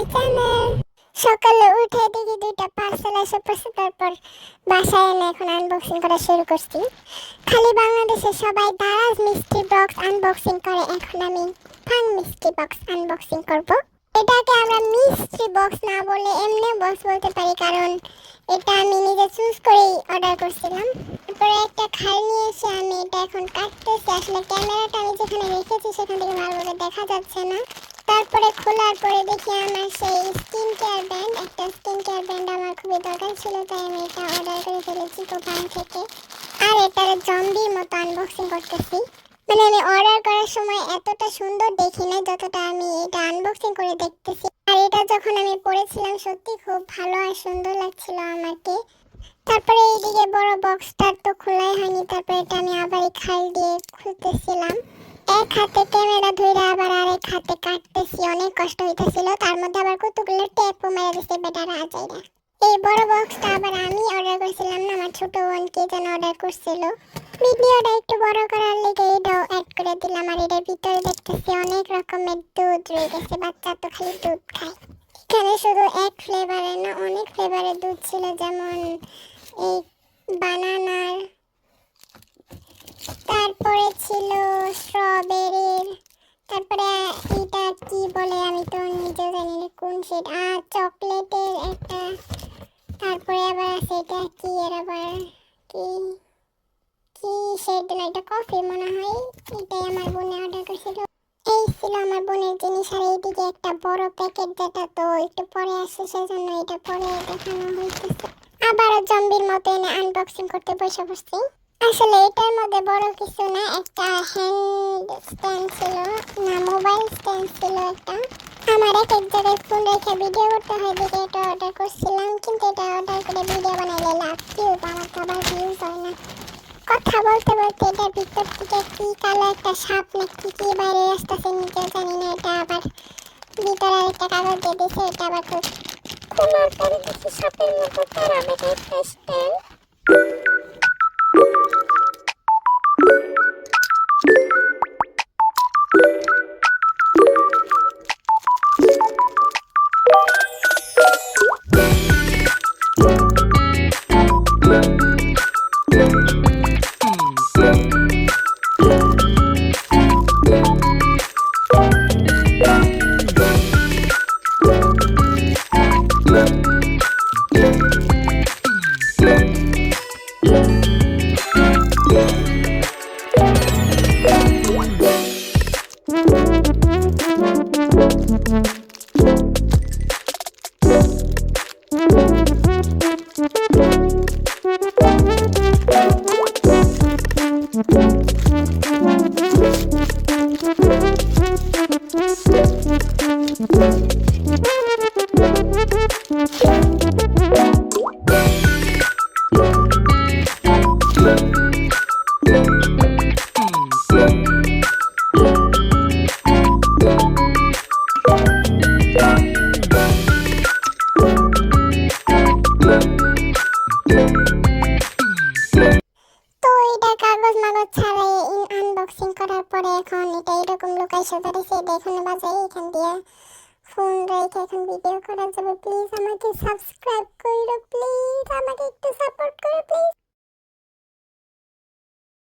My channel. সকালে উঠে দেখি দুইটা পার্সেল এসে পড়ছে, তারপর বাসায় এনে এখন আনবক্সিং করা শুরু করছি। খালি বাংলাদেশে সবাই দারাজ মিষ্টি বক্স আনবক্সিং করে, এখন আমি ফান মিষ্টি বক্স আনবক্সিং করব। এটাকে আমরা মিষ্টি বক্স না বলে এমনি বক্স বলতে পারি, কারণ এটা আমি নিজে চুজ করেই অর্ডার করছিলাম। তারপরে একটা খাল নিয়ে এসে আমি এটা এখন কাটতেছি। আসলে ক্যামেরাটা আমি যেখানে রেখেছি সেখান থেকে ভালোভাবে দেখা যাচ্ছে না। তারপরে খোলার পরে দেখি আমার সেই স্কিন কেয়ার ব্যান্ড, একটা স্কিন কেয়ার ব্যান্ড আমার খুবই দরকার ছিল, তাই আমি এটা অর্ডার করে ফেলেছি কোপান থেকে। আর এটার জম্বির মতো আনবক্সিং করতেছি। মানে আমি অর্ডার করার সময় এতটা সুন্দর দেখি না যতটা আমি এটা আনবক্সিং করে দেখতেছি। আর এটা যখন আমি পরেছিলাম সত্যি খুব ভালো আর সুন্দর লাগছিল আমাকে। তারপরে এইদিকে বড় বক্সটার তো খোলাই হয়নি, তারপরে এটা আমি আবার এই খাল দিয়ে খুলতেছিলাম। এক হাতে ক্যামেরা ধরে আবার আরেক হাতে কাটতেছি, অনেক কষ্ট হইতেছিল। তার মধ্যে আবার কতগুলো টেপও মেরে দিচ্ছে বেটারা আজাইরা। এই বড় বক্সটা আবার আমি অর্ডার করছিলাম না, আমার ছোট বোনকে যেন অর্ডার করছিল। ভিডিওটা একটু বড় করার লেগে এটাও অ্যাড করে দিলাম। আর এটার ভিতরে দেখতেছি অনেক রকমের দুধ রয়ে গেছে, বাচ্চা তো খালি দুধ খায়। এখানে শুধু এক ফ্লেভারের না, অনেক ফ্লেভারের দুধ ছিল, যেমন এই বানানার, তারপরে ছিল স্ট্রবেরির, তারপরে এটা কি বলে আমি তো নিজেও জানি না কোন শেড, আর চকলেটের একটা, তারপরে আবার আছে এটা কি, এর আবার কি কি শেড না, এটা কফি মনে হয়। এটাই আমার বোনে অর্ডার করেছিল। এই ছিল আমার বোনের জিনিস। আর এইদিকে একটা বড় প্যাকেট, যেটা তো একটু পরে আসছে সেজন্য এটা পরে দেখানো হইতেছে। আবারও জম্বির মতো এনে আনবক্সিং করতে বসে বসছি। আসলে এটার মধ্যে বড় কিছু না, একটা হ্যান্ড স্ট্যান্ড ছিল, না মোবাইল স্ট্যান্ড ছিল একটা। আমার এক জায়গায় ফোন রেখে ভিডিও করতে হয় দেখে এটা অর্ডার করছিলাম, কিন্তু এটা অর্ডার করে ভিডিও বানাইলে লাভ ভিউজ, আমার তো আবার ভিউজ হয় না। কথা বলতে বলতে এটার ভিতর থেকে কি কালো একটা সাপ না কি কি বাইরে আসতেছে, নিজেও জানি না। এটা আবার ভিতরে একটা কাগজ দিয়ে দিয়েছে, এটা আবার খোলার পরে দেখি সাপের মতো তারাবে একটা স্ট্যান্ড। আনবক্সিং করার পরে এখন এটা এরকম লুকাই সবাইছে, এটা এখন বাজাই এখান দিয়ে ফোন রেখে এখন ভিডিও করা যাবে। প্লিজ আমাকে সাবস্ক্রাইব করো, প্লিজ আমাকে একটু সাপোর্ট করো প্লিজ।